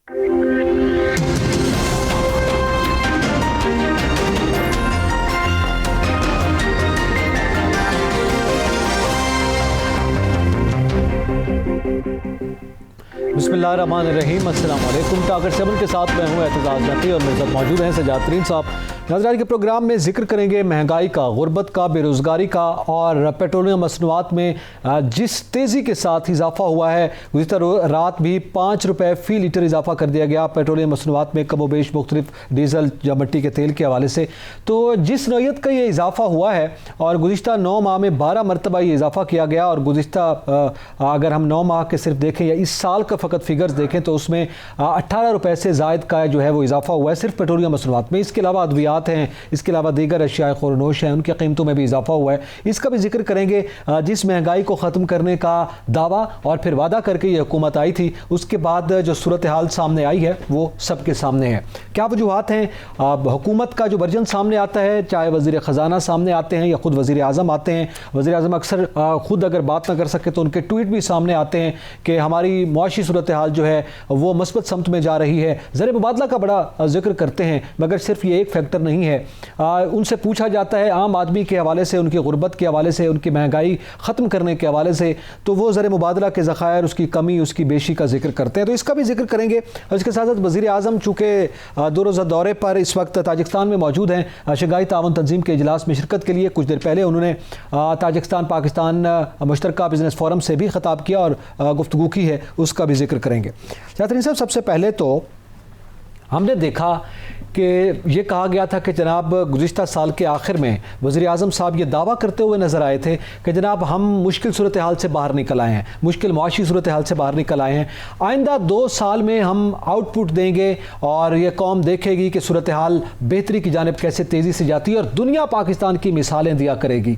बिस्मिल्लाहिर्रहमानिर्रहीम, अस्सलाम वालेकुम। टाकर 7 के साथ मैं हूँ एतजाज़ नकी और मेरे साथ मौजूद हैं सजाद तरीन साहब। नाज़रीन के प्रोग्राम में जिक्र करेंगे महंगाई का, गुर्बत का, बेरोज़गारी का और पेट्रोलियम मसनूआत में जिस तेज़ी के साथ इजाफा हुआ है। गुज़िश्ता रात भी 5 रुपये फ़ी लीटर इजाफा कर दिया गया पेट्रोलियम मसनूआत में, कमोबेश मुख्तलिफ डीज़ल या मिट्टी के तेल के हवाले से। तो जिस नौयत का ये इजाफा हुआ है और गुज़िश्ता 9 माह में 12 मरतबा ये इजाफा किया गया, और गुज़िश्ता अगर हम 9 माह के सिर्फ देखें या इस साल का फ़कत फिगर्स देखें तो उसमें 18 रुपये से ज़ायद का जो है वो इजाफा हुआ है सिर्फ पेट्रोलियम मसनूआत में। इसके अलावा अद्वियात हैं, इसके अलावा दीगर अशिया ख़ुरनोश हैं, उनकी कीमतों में भी इजाफा हुआ है। इसका भी जिक्र करेंगे। जिस महंगाई को ख़त्म करने का दावा और फिर वादा करके ये हुकूमत आई थी, उसके बाद जो सूरत हाल सामने आई है वो सबके सामने है। क्या वजूहात हैं? हुकूमत का जो वर्जन सामने आता है, चाहे वज़ीर ख़जाना सामने आते हैं या ख़ुद वज़ीर आज़म आते हैं। वज़ीर आज़म अक्सर ख़ुद अगर बात ना कर सके तो उनके ट्वीट भी सामने आते हैं कि हमारी मुआशी सूरत हाल जो है वो मस्बत समत में जा रही है। ज़र मुबादला का बड़ा जिक्र करते हैं, मगर सिर्फ ये एक फैक्टर नहीं है। उनसे पूछा जाता है आम आदमी के हवाले से, उनकी गुर्बत के हवाले से, उनकी महंगाई ख़त्म करने के हवाले से, तो वो ज़र मुबादला के ज़खायर, उसकी कमी, उसकी बेशी का जिक्र करते हैं। तो इसका भी जिक्र करेंगे। और इसके साथ साथ वज़ीर आज़म चूँकि 2 रोज़ा दौरे पर इस वक्त ताजिकिस्तान में मौजूद हैं, शंघाई ताउन तंजीम के इजलास में शिरकत के लिए। कुछ देर पहले उन्होंने ताजिकिस्तान पाकिस्तान मुश्तरका बिज़नेस फोरम से भी ख़िताब किया और गुफ्तगू की है, उसका भी जिक्र करेंगे। तरीन साहब, सबसे पहले तो हमने देखा कि ये कहा गया था कि जनाब गुज़िश्ता साल के आखिर में वज़ीर आज़म साहब ये दावा करते हुए नज़र आए थे कि जनाब हम मुश्किल सूरत हाल से बाहर निकल आए हैं, मुश्किल मुआशी सूरत हाल से बाहर निकल आए हैं। आइंदा 2 साल में हम आउटपुट देंगे और ये कौम देखेगी कि सूरत हाल बेहतरी की जानिब कैसे तेज़ी से जाती है और दुनिया पाकिस्तान की मिसालें दिया करेगी।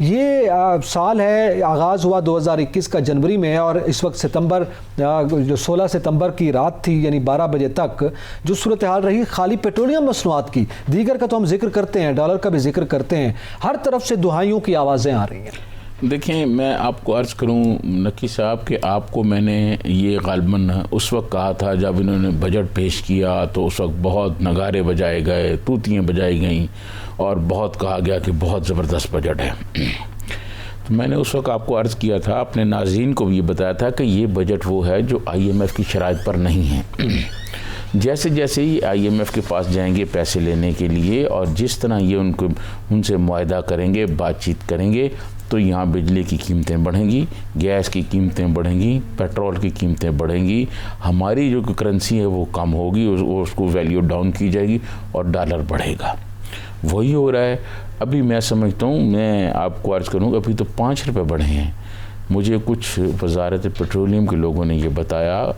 ये साल है, आगाज़ हुआ 2021 का जनवरी में, और इस वक्त सितंबर, जो 16 सितंबर की रात थी, यानी 12 बजे तक जो सूरत हाल रही खाली पेट्रोलियम मसनूआत की, दीगर का तो हम जिक्र करते हैं, डॉलर का भी जिक्र करते हैं, हर तरफ से दुहाइयों की आवाज़ें आ रही हैं। देखें, मैं आपको अर्ज़ करूं नकी साहब कि आपको मैंने ये गालिबन उस वक्त कहा था जब इन्होंने बजट पेश किया, तो उस वक्त बहुत नगारे बजाए गए, तूतियाँ बजाई गईं और बहुत कहा गया कि बहुत ज़बरदस्त बजट है। तो मैंने उस वक्त आपको अर्ज़ किया था, अपने नाज़रीन को भी ये बताया था कि ये बजट वो है जो IMF की शराइत पर नहीं है। जैसे जैसे ही IMF के पास जाएंगे पैसे लेने के लिए और जिस तरह ये उनसे मुआहदा करेंगे, बातचीत करेंगे, तो यहाँ बिजली की कीमतें बढ़ेंगी, गैस की कीमतें बढ़ेंगी, पेट्रोल की कीमतें बढ़ेंगी, हमारी जो करेंसी है वो कम होगी, उसको वैल्यू डाउन की जाएगी और डॉलर बढ़ेगा। वही हो रहा है। अभी मैं समझता हूँ, मैं आपको अर्ज़ करूँ, अभी तो 5 रुपये बढ़े हैं। मुझे कुछ वज़ारत पेट्रोलियम के लोगों ने ये बताया,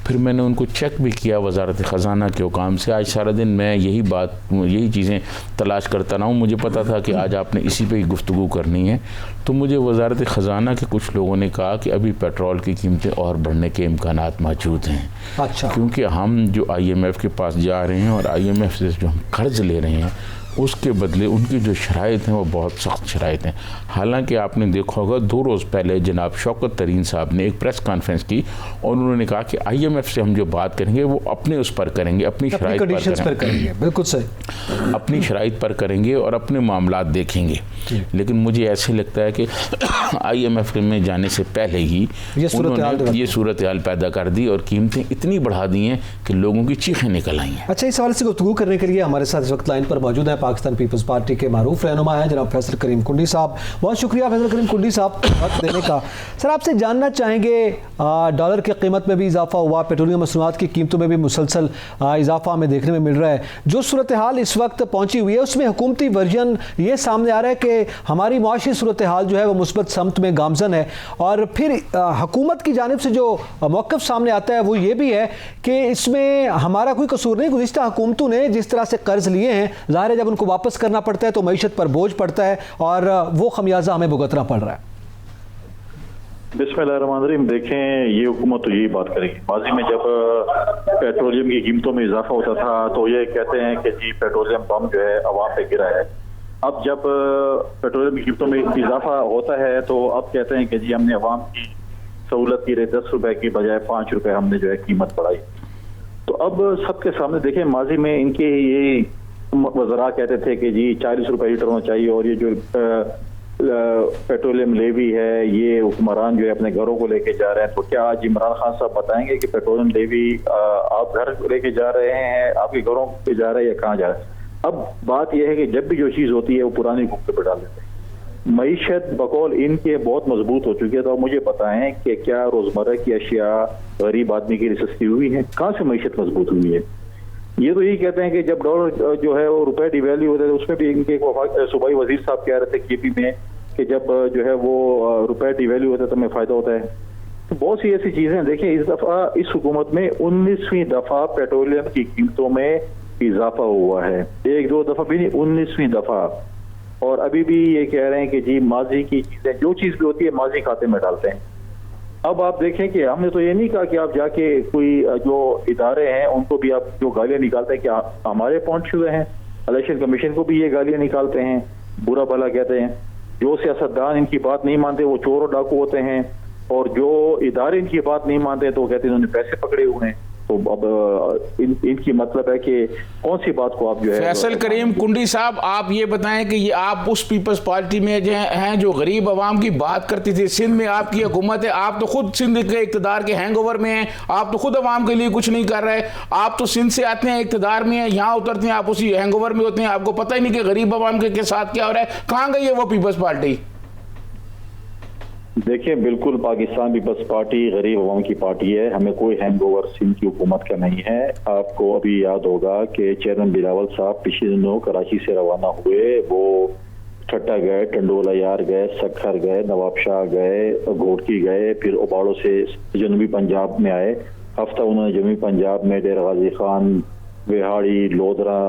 फिर मैंने उनको चेक भी किया वज़ारत ख़जाना के हुकाम से। आज सारा दिन मैं यही चीज़ें तलाश करता रहा हूँ। मुझे पता था कि आज आपने इसी पे ही गुफ्तगू करनी है, तो मुझे वज़ारत ख़जाना के कुछ लोगों ने कहा कि अभी पेट्रोल की कीमतें और बढ़ने के इम्कानात मौजूद हैं। अच्छा। क्योंकि हम जो IMF के पास जा रहे हैं और IMF से जो हम कर्ज़ ले रहे हैं, उसके बदले उनकी जो शराइत हैं वो बहुत सख्त शराइत हैं। हालांकि आपने देखा होगा 2 रोज़ पहले जनाब शौकत तरीन साहब ने एक प्रेस कॉन्फ्रेंस की और उन्होंने कहा कि IMF से हम जो बात करेंगे वो अपने उस पर करेंगे, अपनी शराइत पर करेंगे। बिल्कुल सही, अपनी शराइत पर करेंगे और अपने मामलात देखेंगे। लेकिन मुझे ऐसे लगता है कि IMF में जाने से पहले ही उन्होंने ये सूरत हाल पैदा कर दी और कीमतें इतनी बढ़ा दी हैं कि लोगों की चीखें निकल आई हैं। अच्छा, इस हवाले से गुफ्तगू करने के लिए हमारे साथ इस वक्त लाइन पर मौजूद है पाकिस्तान पीपल्स पार्टी के मारूफ रहनुमा हैं जनाब फैसल करीम कुंडी साहब। बहुत शुक्रिया फैसल करीम कुंडी साहब वक्त देने का। सर, आपसे जानना चाहेंगे, डॉलर की कीमत में भी इजाफा हुआ, पेट्रोलियम मसनूआत की कीमतों में भी मुसलसल इजाफा हमें देखने में मिल रहा है। जो सूरत हाल इस वक्त पहुंची हुई है उसमें हुकूमती वर्जन ये सामने आ रहा है कि हमारी मुआशी सूरत हाल जो है वो मुस्बत समत में गामजन है, और फिर हुकूमत की जानिब से जो मौक़िफ़ सामने आता है वो ये भी है कि इसमें हमारा कोई कसूर नहीं। गुज़िश्ता हुकूमतों ने जिस तरह से कर्ज लिए हैं, ज़ाहिर है जब उनको वापस करना पड़ता है तो मईशत पर बोझ पड़ता है और वो खमियाजा हमें भुगतना पड़ रहा है। बिस्मिल्लाहिर्रहमानिर्रहीम। देखें, ये हुकूमत तो यही बात करेगी। माजी में जब पेट्रोलियम की कीमतों में इजाफा होता था तो ये कहते हैं कि जी पेट्रोलियम बम जो है अवाम पे गिरा है। अब जब पेट्रोलियम की कीमतों में इजाफा होता है तो अब कहते हैं कि जी हमने अवाम की सहूलत की 10 रुपए की बजाय 5 रुपए हमने जो है कीमत बढ़ाई। तो अब सबके सामने देखें, माजी में इनके ये वज़रा कहते थे कि जी 40 रुपए लीटर होना चाहिए, और ये जो पेट्रोलियम लेवी है ये हुक्मरान जो है अपने घरों को लेके जा रहे हैं। तो क्या आज इमरान खान साहब बताएंगे कि पेट्रोलियम लेवी आप घर लेके जा रहे हैं, आपके घरों पे जा रहे हैं या कहाँ जा रहे हैं? अब बात यह है कि जब भी जो चीज़ होती है वो पुरानी गुफ्ते पे डाल देते हैं। मईशत बकौल इनके बहुत मजबूत हो चुकी है। तो मुझे बताएं कि क्या रोजमर्रा की अशिया गरीब आदमी के लिए सस्ती हुई है? कहाँ से मईशत मजबूत हुई है? ये तो यही कहते हैं कि जब डॉलर जो है वो रुपए डिवैल्यू होते थे, उसमें भी इनके सूबाई वजीर साहब कह रहे थे केपी में कि जब जो है वो रुपए डिवैल्यू होता है तो हमें फायदा होता है। तो बहुत सी ऐसी चीजें देखिए, इस दफा इस हुकूमत में 19वीं दफा पेट्रोलियम की कीमतों में इजाफा हुआ है। एक दो दफा भी नहीं, 19वीं दफा। और अभी भी ये कह रहे हैं कि जी माजी की चीजें, जो चीज भी होती है माजी खाते में डालते हैं। अब आप देखें कि हमने तो ये नहीं कहा कि आप जाके कोई जो इदारे हैं उनको भी आप जो गालियां निकालते हैं कि हमारे पॉइंट छुए हैं, इलेक्शन कमीशन को भी ये गालियां निकालते हैं, बुरा भला कहते हैं। जो सियासतदान इनकी बात नहीं मानते वो चोर और डाकू होते हैं, और जो इदारे इनकी बात नहीं मानते तो कहते हैं इन्होंने पैसे पकड़े हुए हैं। तो अब इनकी मतलब है कि कौन सी बात को आप जो है। फैसल करीम कुंडी साहब, आप ये बताएं कि ये आप उस पीपल्स पार्टी में जो हैं जो गरीब आवाम की बात करती थी। सिंध में आपकी हुकूमत है, आप तो खुद सिंध के इक़्तिदार के हैंगओवर में हैं, आप तो खुद आवाम के लिए कुछ नहीं कर रहे। आप तो सिंध से आते हैं, इक़्तिदार में हैं, यहाँ उतरते हैं, आप उसी हैंगओवर में होते हैं, आपको पता ही नहीं कि गरीब आवाम के साथ क्या हो रहा है। कहाँ गई है वो पीपल्स पार्टी? देखिए, बिल्कुल पाकिस्तान पीपल्स पार्टी गरीब अवाम की पार्टी है। हमें कोई हैंगओवर सिंध की हुकूमत का नहीं है। आपको अभी याद होगा कि चेयरमैन बिलावल साहब पिछले दिनों कराची से रवाना हुए। वो ठट्टा गए, टंडोला यार गए, सखर गए, नवाबशाह गए, घोटकी गए, फिर उबाड़ों से जनूबी पंजाब में आए। हफ्ता उन्होंने जनूबी पंजाब में डेरा गाजी खान, बिहाड़ी, लोधरा,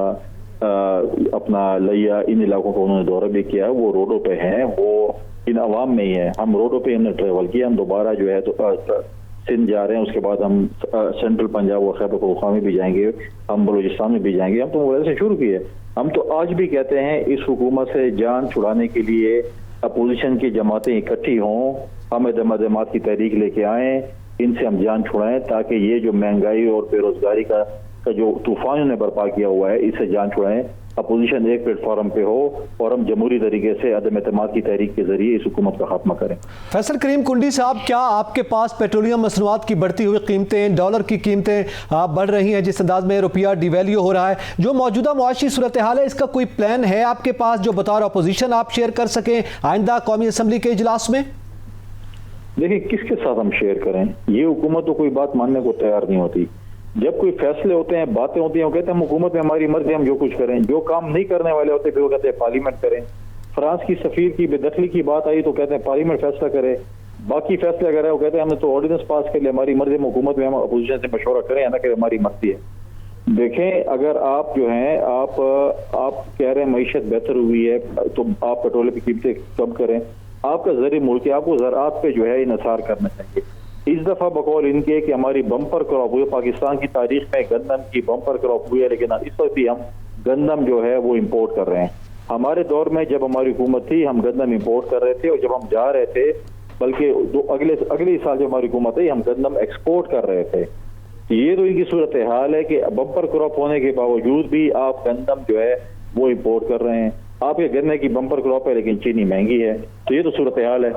अपना लिया, इन इलाकों को उन्होंने दौरा भी किया। वो रोडों पे हैं, वो इन अवाम में ही है। हम रोडों पे हमने ट्रेवल किया। हम दोबारा जो है तो सिंध जा रहे हैं, उसके बाद हम सेंट्रल पंजाब और खैबर पख्तूनख्वा में भी जाएंगे, हम बलूचिस्तान में भी जाएंगे। हम तो वजह से शुरू किए। हम तो आज भी कहते हैं इस हुकूमत से जान छुड़ाने के लिए अपोजिशन की जमातें इकट्ठी हों, हम दमादमात की तहरीक लेके आएँ, इनसे हम जान छुड़ाएं ताकि ये जो महंगाई और बेरोजगारी का जो तूफान उन्हें बर्पा किया हुआ है इससे जान छुड़ाएं। अपोजिशन एक प्लेटफॉर्म पे हो और हम जमहूरी तरीके से अदम एतमाद की तहरीक के जरिए इस हुकूमत का खात्मा करें। फैसल करीम कुंडी साहब, क्या आपके पास पेट्रोलियम मसनूआत की बढ़ती हुई कीमतें, डॉलर की कीमतें बढ़ रही हैं, जिस अंदाज में रुपया डिवैल्यू हो रहा है, जो मौजूदा मुआशी सूरत हाल है, इसका कोई प्लान है आपके पास जो बतौर अपोजिशन आप शेयर कर सकें आइंदा कौमी असम्बली के इजलास में? देखिए, किसके साथ हम शेयर करें? ये हुकूमत तो कोई बात मानने को तैयार नहीं होती। जब कोई फैसले होते हैं, बातें होती हैं, वो कहते हैं हम हुकूमत में हमारी मर्जी, हम जो कुछ करें। जो काम नहीं करने वाले होते फिर वो कहते हैं पार्लियामेंट करें। फ्रांस की सफीर की बेदखली की बात आई तो कहते हैं पार्लियामेंट फैसला करे। बाकी फैसले अगर है वो कहते हैं हमने तो ऑर्डिनेंस पास कर लिया, हमारी मर्जी में हुकूमत में हम अपोजिशन से मशवरा करें या ना करें, हमारी मर्जी है। देखें, अगर आप जो हैं आप कह रहे हैं मईशत बेहतर हुई है तो आप पेट्रोल की कीमतें कम करें। आपका ज़रिए मुल्क है, आपको ज़राअत पे जो है इन्हिसार करना चाहिए। इस दफा बकौल इनके कि हमारी बम्पर क्रॉप हुई, पाकिस्तान की तारीख में गंदम की बम्पर क्रॉप हुई है, लेकिन इस वक्त भी हम गंदम जो है वो इंपोर्ट कर रहे हैं। हमारे दौर में जब हमारी हुकूमत थी हम गंदम इंपोर्ट कर रहे थे, और जब हम जा रहे थे, बल्कि अगले साल जब हमारी हुकूमत थी हम गंदम एक्सपोर्ट कर रहे थे। ये तो इनकी सूरत हाल है कि बम्पर क्रॉप होने के बावजूद भी आप गंदम जो है वो इंपोर्ट कर रहे हैं। आपके गन्ने की बम्पर क्रॉप है लेकिन चीनी महंगी है। तो ये तो सूरत हाल है।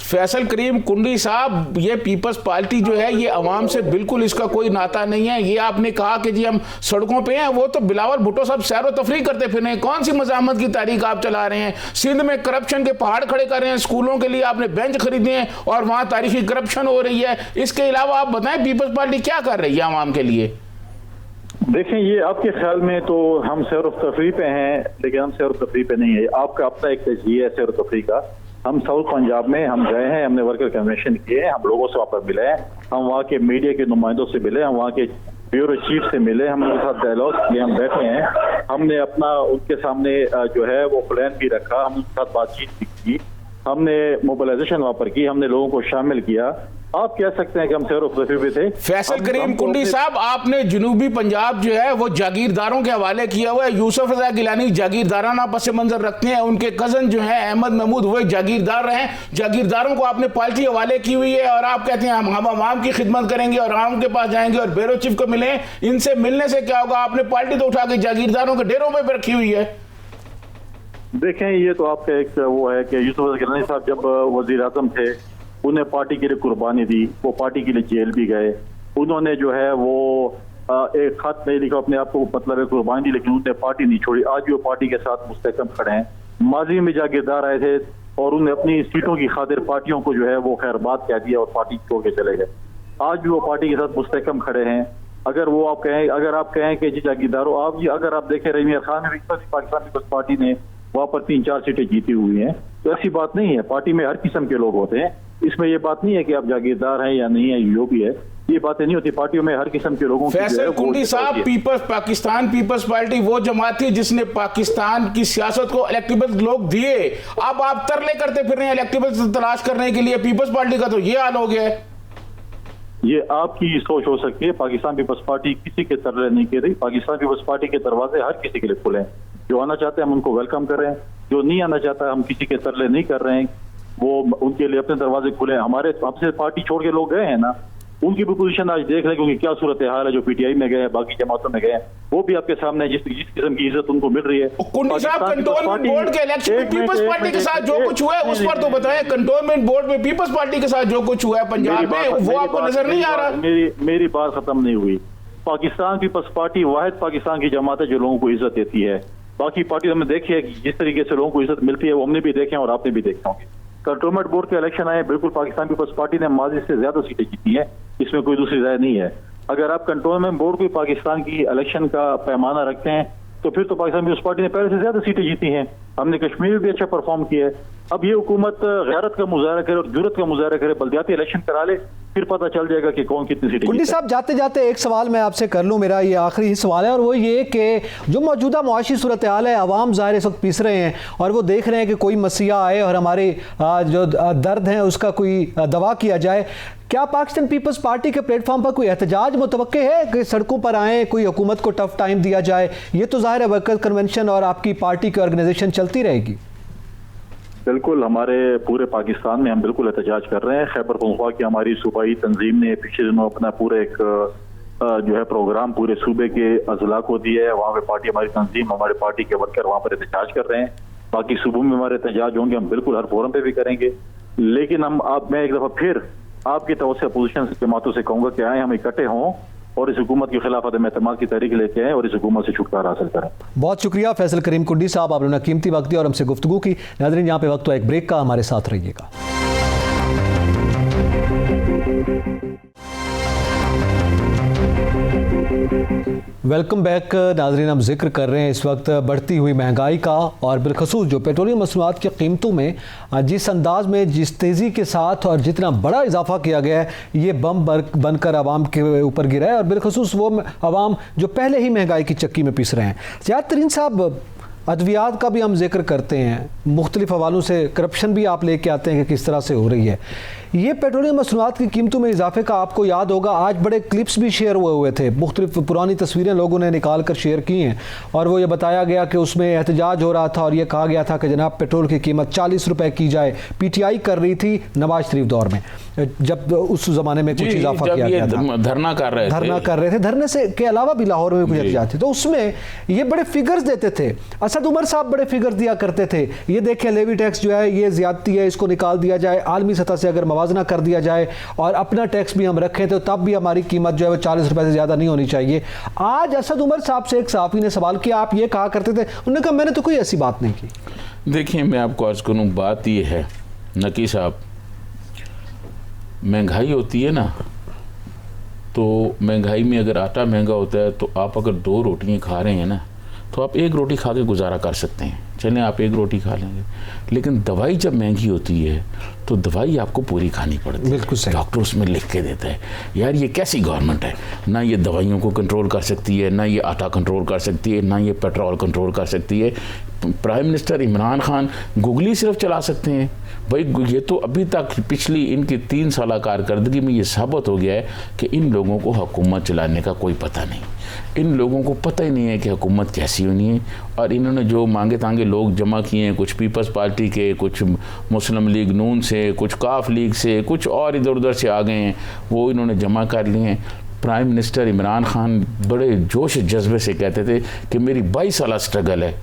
फैसल करीम कुंडी साहब, ये पीपल्स पार्टी जो है ये अवाम से बिल्कुल इसका कोई नाता नहीं है। ये आपने कहा कि जी हम सड़कों पे हैं, वो तो बिलावल भुट्टो साहब सैर व तफरी करते फिर हैं। कौन सी मज़ाहमत की तारीख आप चला रहे हैं? सिंध में करप्शन के पहाड़ खड़े कर रहे हैं, स्कूलों के लिए आपने बेंच खरीदे हैं और वहाँ तारीखी करप्शन हो रही है। इसके अलावा आप बताएं पीपल्स पार्टी क्या कर रही है अवाम के लिए? देखें, ये आपके ख्याल में तो हम सैर व तफरी पे हैं, लेकिन हम सैर व तफरी पे नहीं है। आपका अपना एक तजज़िया है सैर व तफरी का। हम साउथ पंजाब में हम गए हैं, हमने वर्कर कन्वेंशन किए हैं, हम लोगों से वहाँ पर मिले हैं, हम वहाँ के मीडिया के नुमाइंदों से मिले, हम वहाँ के ब्यूरो चीफ से मिले, हम उनके साथ डायलॉग किए, हम बैठे हैं, हमने अपना उनके सामने जो है वो प्लान भी रखा, हम उनके साथ बातचीत भी की, हमने मोबिलाइजेशन वहाँ पर की, हमने लोगों को शामिल किया। आप कह सकते हैं कि हम सैर व तफरीह पे थे। फैसल करीम कुंडी साहब, आपने जनूबी पंजाब जो है वो जागीरदारों के हवाले किया हुआ है। यूसुफ रजा गिलानी जागीरदाराना पस मंजर रखते हैं, उनके कजन जो है अहमद महमूद वो जागीरदार रहे। जागीरदारों को आपने पार्टी हवाले की हुई है और आप कहते हैं हम आवाम की खिदमत करेंगे और आवाम के पास जाएंगे और ब्यूरो चीफ को मिले। इनसे मिलने से क्या होगा? आपने पार्टी तो उठा के जागीरदारों के डेरों में रखी हुई है। देखें, ये तो आपका एक वो है कि यूसुफ रजा गिलानी साहब जब वजीर आजम थे, उन्हें पार्टी के लिए कुर्बानी दी, वो पार्टी के लिए जेल भी गए। उन्होंने जो है वो एक खत नहीं लिखा अपने आप को, मतलब है कुर्बानी दी, लेकिन उन्होंने पार्टी नहीं छोड़ी। आज भी वो पार्टी के साथ मुस्तहकम खड़े हैं। माजी में जागीरदार आए थे और उन्हें अपनी सीटों की खातिर पार्टियों को जो है वो खैरबाद कह दिया और पार्टी छोड़ के चले गए। आज भी वो पार्टी के साथ मुस्तहकम खड़े हैं। अगर आप कहें कि जी जागीरदारों, आप जी अगर आप देखें रहीम खान में भी पाकिस्तान पीपल्स पार्टी ने वहां पर 3-4 सीटें जीती हुई हैं, तो ऐसी बात नहीं है। पार्टी में हर किस्म के लोग होते हैं, इसमें ये बात नहीं है कि आप जागीरदार हैं या नहीं है, जो भी है, ये बातें नहीं होती। पार्टियों में हर किस्म के लोगों की फैसल कुंडी साहब, पाकिस्तान पीपल्स पार्टी वो जमात थी जिसने पाकिस्तान की सियासत को इलेक्टेबल्स लोग दिए। अब आप तरले करते फिर रहे हैं इलेक्टेबल्स तलाश करने के लिए। पीपल्स पार्टी का तो ये हाल हो गया है। ये आपकी सोच हो सकती है। पाकिस्तान पीपल्स पार्टी किसी के तरले नहीं कर रही। पाकिस्तान पीपल्स पार्टी के दरवाजे हर किसी के लिए खुले हैं। जो आना चाहते हैं हम उनको वेलकम कर रहे हैं, जो नहीं आना चाहता है हम किसी के तरले नहीं कर रहे हैं, वो उनके लिए अपने दरवाजे खुले हैं। हमारे हमसे पार्टी छोड़ के लोग गए हैं ना, उनकी भी पोजीशन आज देख लें, क्योंकि क्या सूरत हाल है। जो पीटीआई में गए, बाकी जमातों में गए, वो भी आपके सामने जिस किस्म की इज्जत उनको मिल रही है। कुंडी साहब, कंटोनमेंट बोर्ड के इलेक्शन में पीपल्स पार्टी के साथ जो कुछ हुआ है उस पर तो बताएं। कंटोनमेंट बोर्ड में पीपल्स पार्टी के साथ जो कुछ हुआ है पंजाब में, वो आपको नजर नहीं आ रहा? मेरी बात खत्म नहीं हुई। पाकिस्तान पीपल्स पार्टी वाहिद पाकिस्तान की जमात है जो लोगों को इज्जत देती है। बाकी पार्टी हमने देखी है जिस तरीके से लोगों को इज्जत मिलती है, वो हमने भी देखे हैं और आपने भी देखे होंगे। कंटोनमेंट बोर्ड के इलेक्शन आए, बिल्कुल पाकिस्तान पीपल्स पार्टी ने माजी से ज्यादा सीटें जीती हैं, इसमें कोई दूसरी राय नहीं है। अगर आप कंटोनमेंट बोर्ड को पाकिस्तान की इलेक्शन का पैमाना रखते हैं तो फिर तो पाकिस्तान पीपल्स पार्टी ने पहले से ज्यादा सीटें जीती हैं। हमने कश्मीर में भी अच्छा परफॉर्म किया है। अब ये हुकूमत गैरत का मुजाहरा करे और जुर्रत का मुजाहरा करे, बल्दियाती इलेक्शन करा ले, फिर पता चल जाएगा कि कौन कितनी सीटें। कुंडी साहब, जाते जाते एक सवाल मैं आपसे कर लूँ, मेरा ये आखिरी सवाल है, और वो ये कि जो मौजूदा मुआशी सूरत हाल है, अवाम ज़ाहिर इस वक्त पीस रहे हैं और वो देख रहे हैं कि कोई मसीहा आए और हमारे जो दर्द हैं उसका कोई दवा किया जाए। क्या पाकिस्तान पीपल्स पार्टी के प्लेटफॉर्म पर कोई एहतजाज मुतवक्के है कि सड़कों पर आएँ, कोई हुकूमत को टफ टाइम दिया जाए? ये तो ज़ाहिर है वर्कर्स कन्वेंशन और आपकी पार्टी की ऑर्गेनाइजेशन चलती रहेगी। बिल्कुल, हमारे पूरे पाकिस्तान में हम बिल्कुल एहतजाज कर रहे हैं। खैबर पख्तूनख्वा की हमारी सूबाई तंजीम ने पिछले दिनों अपना पूरा एक जो है प्रोग्राम पूरे सूबे के अजला को दिया है। वहाँ पे पार्टी, हमारी तंजीम, हमारे पार्टी के वर्कर वहाँ पर एहतजाज कर रहे हैं। बाकी सूबों में हमारे एहतजाज होंगे, हम बिल्कुल हर फोरम पे भी करेंगे। लेकिन मैं एक दफ़ा फिर आपकी तरफ से अपोजिशन जमातों से कहूँगा कि आए हम इकट्ठे हों और इस हुकूमत के खिलाफ अदम एतमाद की तहरीक लेके आए और इस हुकूमत से छुटकारा हासिल करें। बहुत शुक्रिया फैसल करीम कुंडी साहब, आपने कीमती वक्त दिया और हमसे गुफ्तगू की। नाज़रीन, यहाँ पे वक्त तो एक ब्रेक का, हमारे साथ रहिएगा। वेलकम बैक नाज़रीन, हम जिक्र कर रहे हैं इस वक्त बढ़ती हुई महंगाई का और बिलखसूस जो पेट्रोलियम मसनूआत की कीमतों में जिस अंदाज में, जिस तेज़ी के साथ और जितना बड़ा इजाफा किया गया है, ये बम बनकर आवाम के ऊपर गिरा है और बिलखसूस वो आवाम जो पहले ही महंगाई की चक्की में पिस रहे हैं। ज़ियाद तरीन साहब, अद्वियात का भी हम जिक्र करते हैं, मुख्तलिफ हवालों से करप्शन भी आप लेके आते हैं कि किस तरह से हो रही है। ये पेट्रोलियम मसनूआत की कीमतों में इजाफे का आपको याद होगा, आज बड़े क्लिप्स भी शेयर हुए थे, मुख्तलिफ पुरानी तस्वीरें लोगों ने निकाल कर शेयर की हैं और वो ये बताया गया कि उसमें एहतजाज हो रहा था और ये कहा गया था कि जनाब पेट्रोल की कीमत 40 रुपये की जाए। PTI कर रही थी नवाज शरीफ दौर में, जब उस ज़माने में कुछ इजाफा किया गया था, धरना कर रहे थे। धरने से के अलावा भी लाहौर में कुछ एहतजाज थे, तो उसमें ये बड़े फिगर्स देते थे। असद उमर साहब बड़े फिगर्स दिया करते थे, ये देखें लेवी टैक्स जो है ये ज़्यादती है, इसको निकाल दिया जाए, आलमी सतह से अगर मवाजना कर दिया जाए और अपना टैक्स भी हम रखें तो तब भी हमारी कीमत जो है वो 40 रुपए से ज़्यादा नहीं होनी चाहिए। आज असद उमर साहब से एक सहाफ़ी ने सवाल किया, आप ये कहा करते थे, उन्होंने कहा मैंने तो कोई ऐसी बात नहीं की। देखिए, मैं आपको अर्ज़ करूँ, बात ये है नकी साहब, महंगाई होती है ना, तो महंगाई में अगर आटा महंगा होता है तो आप अगर 2 रोटियां खा रहे हैं ना, तो आप 1 रोटी खा के गुजारा कर सकते हैं। चलें आप एक रोटी खा लेंगे, लेकिन दवाई जब महंगी होती है तो दवाई आपको पूरी खानी पड़ती है। बिल्कुल सही। डॉक्टर उसमें लिख के देता है। यार ये कैसी गवर्नमेंट है, ना ये दवाइयों को कंट्रोल कर सकती है, ना ये आटा कंट्रोल कर सकती है, ना ये पेट्रोल कंट्रोल कर सकती है। Prime minister Imran Khan googly सिर्फ चला सकते हैं भाई। ये तो अभी तक पिछली इनकी 3 साल कारकर्दगी में ये साबित हो गया है कि इन लोगों को हुकूमत चलाने का कोई पता नहीं, इन लोगों को पता ही नहीं है कि हुकूमत कैसी होनी है। और इन्होंने जो मांगे तांगे लोग जमा किए हैं, कुछ पीपल्स पार्टी के, कुछ मुस्लिम लीग नून से, कुछ काफ लीग से, कुछ और इधर उधर से आ गए हैं, वो इन्होंने जमा कर लिए हैं। प्राइम मिनिस्टर इमरान खान बड़े जोश जज्बे से कहते थे कि मेरी 22 साल स्ट्रगल है।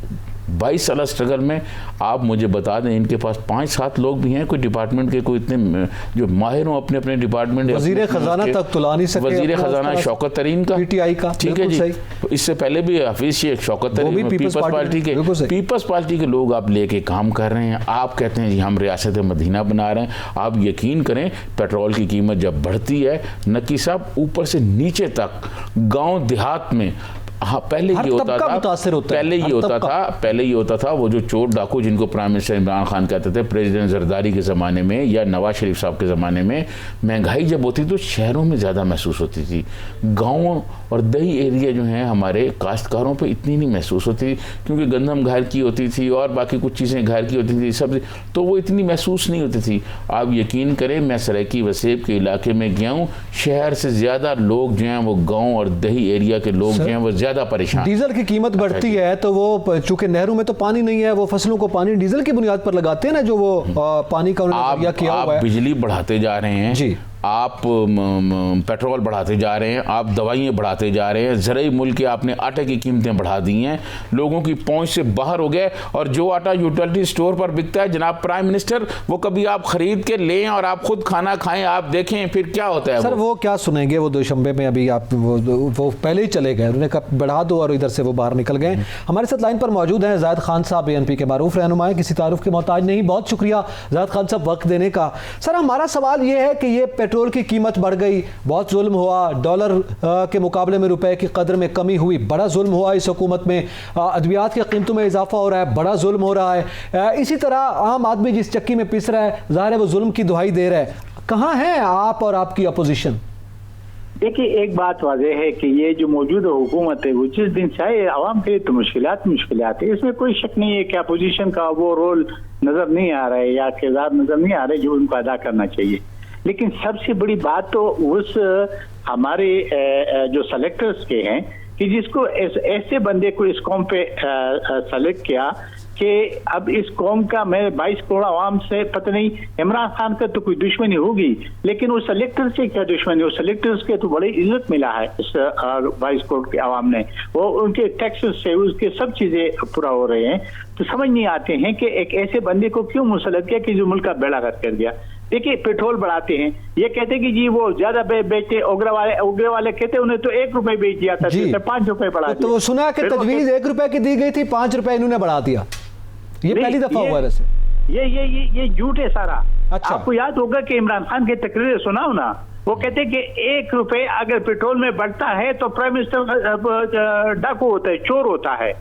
22 साल स्ट्रगल में आप मुझे बता दें, इनके पास 5-7 लोग भी हैं कोई डिपार्टमेंट के, कोई इतने जो माहिर हों अपने अपने डिपार्टमेंट। वजीर खजाना तक तुला नहीं सके, वजीर खजाना शौकत तरीन का, पीटीआई का, ठीक है जी। इससे पहले भी हफीज शेख, शौकत तरीन, पीपल्स पार्टी के लोग आप लेके काम कर रहे हैं। आप कहते हैं जी हम रियासत मदीना बना रहे हैं। आप यकीन करें पेट्रोल की कीमत जब बढ़ती है नकी साहब, ऊपर से नीचे तक गाँव देहात में, हाँ पहले ये होता था वो जो चोर डाकू जिनको प्राइम मिनिस्टर इमरान खान कहते थे, प्रेसिडेंट जरदारी के ज़माने में या नवाज शरीफ साहब के ज़माने में महंगाई जब होती तो शहरों में ज़्यादा महसूस होती थी। गाँव और दही एरिया जो हैं हमारे काश्तकारों पे इतनी नहीं महसूस होती, क्योंकि गंदम घर की होती थी और बाकी कुछ चीज़ें घर की होती थी सब, तो वो इतनी महसूस नहीं होती थी। आप यकीन करें मैं सरायकी वसेब के इलाके में गया हूँ, शहर से ज़्यादा लोग जो हैं वो गाँव और दही एरिया के लोग जो हैं वो ज़्यादा परेशान। डीजल की कीमत बढ़ती है तो वो चूंकि नहरों में तो पानी नहीं है, वो फसलों को पानी डीजल की बुनियाद पर लगाते हैं ना, जो वो पानी का उन्होंने किया हुआ है। बिजली बढ़ाते जा रहे हैं जी, आप पेट्रोल बढ़ाते जा रहे हैं, आप दवाइयाँ बढ़ाते जा रहे हैं, ज़रूरी मुल्क के आपने आटे की कीमतें बढ़ा दी हैं, लोगों की पहुंच से बाहर हो गए। और जो आटा यूटिलिटी स्टोर पर बिकता है जनाब प्राइम मिनिस्टर, वो कभी आप खरीद के लें और आप खुद खाना खाएं, आप देखें फिर क्या होता है। सर वो क्या सुनेंगे, वो दोशंबे में अभी आप वो पहले ही चले गए, उन्होंने कहा बढ़ा दो और इधर से वो बाहर निकल गए। हमारे साथ लाइन पर मौजूद हैं जायद खान साहब, ANP के मारूफ रहनुमा है, किसी तारुफ के मोहताज नहीं। बहुत शुक्रिया जायद खान साहब वक्त देने का। सर हमारा सवाल ये है कि ये पेट्रोल की कीमत बढ़ गई, बहुत जुल्म हुआ, डॉलर के मुकाबले में रुपए की कदर में कमी हुई, बड़ा जुल्म हुआ इस हुकूमत में, अद्वियात की कीमतों में इजाफा हो रहा है, बड़ा जुल्म हो रहा है। इसी तरह आम आदमी जिस चक्की में पिस रहा है, ज़ाहिर है वो जुल्म की दुहाई दे रहा है। कहाँ हैं आप और आपकी अपोजिशन? देखिए एक बात वाज़ेह है कि ये जो मौजूदा हुकूमत है वो जिस दिन चाहे आवाम के लिए तो मुश्किलात है, इसमें कोई शक नहीं है कि अपोजिशन का वो रोल नजर नहीं आ रहा है या किरदार नजर नहीं आ रहे जो उनको अदा करना चाहिए। लेकिन सबसे बड़ी बात तो उस हमारे जो सेलेक्टर्स के हैं कि जिसको ऐसे बंदे को इस कौम पे सेलेक्ट किया कि अब इस कौम का, मैं 22 करोड़ आवाम से पता नहीं, इमरान खान का तो कोई दुश्मनी होगी, लेकिन उस सेलेक्टर से क्या दुश्मनी, उस सेलेक्टर्स के तो बड़ी इज्जत मिला है इस 22 करोड़ के आवाम ने, वो उनके टैक्सेस से उसके सब चीजें पूरा हो रहे हैं। तो समझ नहीं आते हैं कि एक ऐसे बंदे को क्यों मुसल्लत किया कि जो मुल्क का बेड़ा गर्क कर दिया। देखिए पेट्रोल बढ़ाते हैं, ये कहते कि जी वो ज्यादा बेचते, उग्र वाले कहते उन्हें तो 1 रुपए बेच दिया था, 5 रुपए बढ़ा दिया। तो वो सुना कि तजवीज 1 रुपए की दी गई थी, 5 रुपए इन्होंने बढ़ा दिया। ये पहली दफा हुआ है वैसे। ये झूठ है सारा। अच्छा। आपको याद होगा कि इमरान खान की तकरीरें सुनाओ ना, वो कहते कि 1 रुपए अगर पेट्रोल में बढ़ता है तो प्राइम मिनिस्टर डाकू होता है, चोर होता है,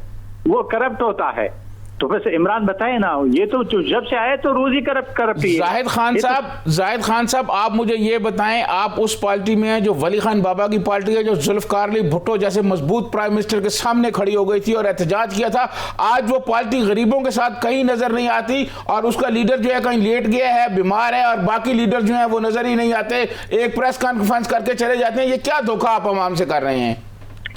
वो करप्ट होता है। तो वैसे इमरान बताए ना, ये तो जब से आए तो रोज ही करप्ट ही। जाहिद खान साहब आप मुझे ये बताएं, आप उस पार्टी में हैं जो वली खान बाबा की पार्टी है, जो जुल्फकार अली भुट्टो जैसे मजबूत प्राइम मिनिस्टर के सामने खड़ी हो गई थी और एहतजाज किया था। आज वो पार्टी गरीबों के साथ कहीं नजर नहीं आती और उसका लीडर जो है कहीं लेट गया है, बीमार है, और बाकी लीडर जो है वो नजर ही नहीं आते, एक प्रेस कॉन्फ्रेंस करके चले जाते हैं। ये क्या धोखा आप आवाम से कर रहे हैं?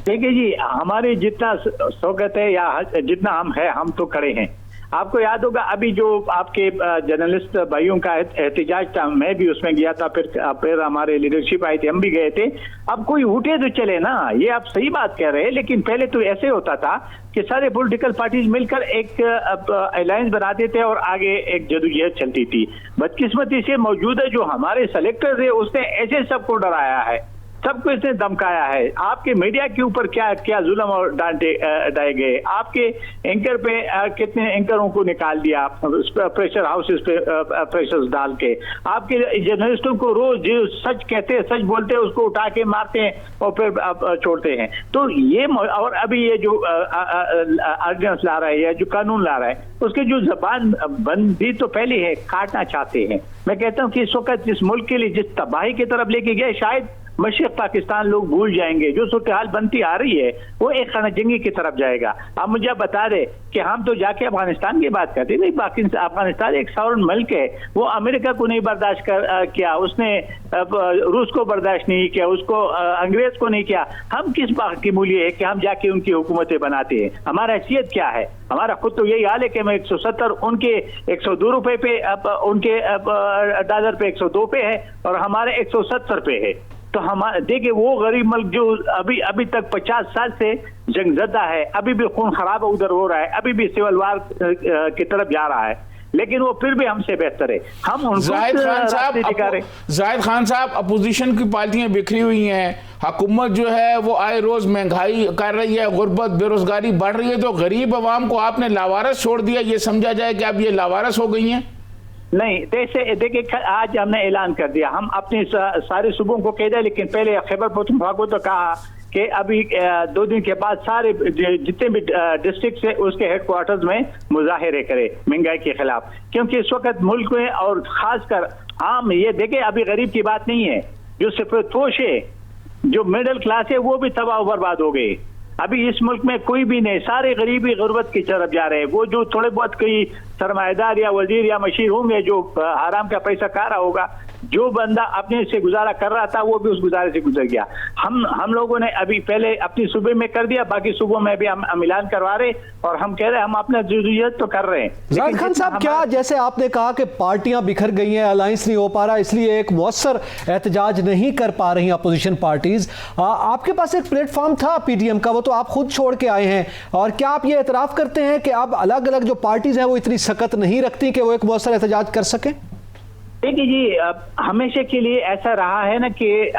देखिए जी, हमारे जितना शौकत है या जितना हम है, हम तो खड़े हैं। आपको याद होगा अभी जो आपके जर्नलिस्ट भाइयों का एहतजाज था, मैं भी उसमें गया था, फिर हमारे लीडरशिप आई थी, हम भी गए थे। अब कोई उठे तो चले ना, ये आप सही बात कह रहे हैं, लेकिन पहले तो ऐसे होता था कि सारे पॉलिटिकल पार्टीज मिलकर एक अलायंस बनाते थे और आगे एक जदोजहद चलती थी। बदकिस्मती से मौजूदा जो हमारे सेलेक्टर है उसने ऐसे सबको डराया है, सबको इसने धमकाया है। आपके मीडिया के ऊपर क्या क्या जुल्म और डांटे डाले गए, आपके एंकर पे कितने एंकरों को निकाल दिया प्रेशर हाउसेस पे प्रेशर डाल के, आपके जर्नलिस्टों को रोज जो सच कहते हैं सच बोलते हैं उसको उठा के मारते हैं और फिर छोड़ते हैं। तो ये और अभी ये जो ऑर्डिनेंस ला रहा है या जो कानून ला रहा है उसके जो जबान बंदी तो पहले है, काटना चाहते हैं। मैं कहता हूँ कि इस वक्त इस मुल्क के लिए जिस तबाही की तरफ लेके गए शायद मशरक़ पाकिस्तान लोग भूल जाएंगे। जो सूरत हाल बनती आ रही है वो एक खाना जंगी की तरफ जाएगा। आप मुझे बता दे कि हम तो जाके अफगानिस्तान की बात करते नहीं, बाकी अफगानिस्तान एक सॉवरेन मुल्क है, वो अमेरिका को नहीं बर्दाश्त किया, उसने रूस को बर्दाश्त नहीं किया, उसको अंग्रेज को नहीं किया। हम किस बात की मूल्य है कि हम जाके उनकी हुकूमतें बनाते हैं? हमारा हैसियत क्या है? हमारा खुद तो यही हाल है कि हम 170 उनके 102 रुपए पे, उनके डॉलर पे 102 पे है और हमारे 170 पे है। तो हम देखिए वो गरीब मुल्क जो अभी तक 50 साल से जंगजदा है, अभी भी खून खराब उधर हो रहा है, अभी भी सिविल वार की तरफ जा रहा है, लेकिन वो फिर भी हमसे बेहतर है। हम उनको जाहिद खान साहब अपोजिशन की पार्टियां बिखरी हुई हैं, हुकूमत जो है वो आए रोज महंगाई कर रही है, गुर्बत बेरोजगारी बढ़ रही है, तो गरीब अवाम को आपने लावारस छोड़ दिया, ये समझा जाए कि अब ये लावारस हो गई हैं? नहीं, देखिए आज हमने ऐलान कर दिया, हम अपने सारे सूबों को कह दिया, लेकिन पहले खैबर पख्तूनख्वा को तो कहा कि अभी 2 दिन के बाद सारे जितने भी डिस्ट्रिक्ट है उसके हेडक्वार्टर्स में मुजाहिरे करे महंगाई के खिलाफ, क्योंकि इस वक्त मुल्क में और खासकर आम ये देखे अभी गरीब की बात नहीं है, जो सफेदपोश है, जो मिडिल क्लास है वो भी तबाह बर्बाद हो गए। अभी इस मुल्क में कोई भी नहीं, सारे गरीबी गुर्बत की तरफ जा रहे हैं। वो जो थोड़े बहुत कोई सरमाएदार या वजीर या मशीर होंगे जो हराम का पैसा खा रहा होगा, जो बंदा अपने से गुजारा कर रहा था वो भी उस गुजारे से गुजर गया। हम लोगों ने अभी पहले अपनी सूबे में कर दिया, बाकी सूबों में भी हम ऐलान करवा रहे और हम कह रहे हैं हम अपना जरूरत तो कर रहे हैं। जाहिद खान साहब, क्या जैसे आपने कहा कि पार्टियां बिखर गई हैं, अलायंस नहीं हो पा रहा, इसलिए एक मौसर एहतजाज नहीं कर पा रही अपोजिशन पार्टीज, आपके पास एक प्लेटफॉर्म था पीडीएम का, वो तो आप खुद छोड़ के आए हैं, और क्या आप ये एतराफ करते हैं कि अब अलग अलग जो पार्टीज हैं वो इतनी सख्त नहीं रखती कि वो एक मौसर एहतजाज कर सकें? देखिए जी, हमेशा के लिए ऐसा रहा है ना कि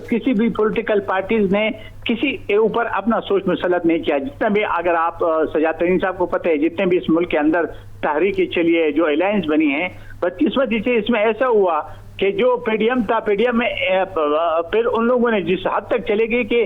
किसी भी पॉलिटिकल पार्टीज ने किसी के ऊपर अपना सोच मुसलत नहीं किया। जितना भी, अगर आप सजातरीन साहब को पता है, जितने भी इस मुल्क के अंदर तहरीक चलिए जो अलायंस बनी है, बदकिस्मती से इसमें ऐसा हुआ कि जो पीडीएम था, पीडीएम में फिर उन लोगों ने जिस हद तक चले गई कि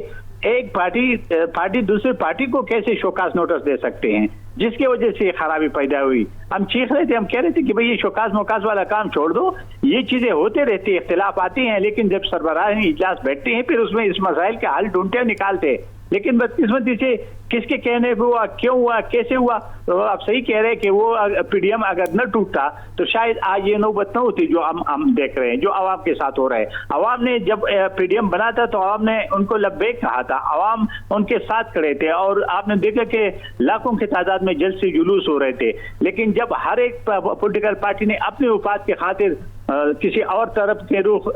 एक पार्टी दूसरी पार्टी को कैसे शोकास नोटिस दे सकते हैं, जिसकी वजह से खराबी पैदा हुई। हम चीख रहे थे, हम कह रहे थे कि भाई ये शोकास मोकास वाला काम छोड़ दो, ये चीजें होते रहती है, इख्तिलाफ आती हैं, लेकिन जब सरबराह इजलास बैठते हैं फिर उसमें इस मसाइल के हल ढूंढते निकालते। लेकिन बदकिस्मती से किसके कहने पे हुआ, क्यों हुआ, कैसे हुआ, तो आप सही कह रहे हैं कि वो पीडीएम अगर न टूटता तो शायद आज ये नौबत न होती जो हम देख रहे हैं, जो आवाम के साथ हो रहा है। आवाम ने जब पीडीएम बना था तो आवाम ने उनको लब्बैक कहा था, आवाम उनके साथ खड़े थे, और आपने देखा कि लाखों की तादाद में जलसे जुलूस हो रहे थे। लेकिन जब हर एक पॉलिटिकल पार्टी ने अपने उफाद के खातिर किसी और तरफ के रुख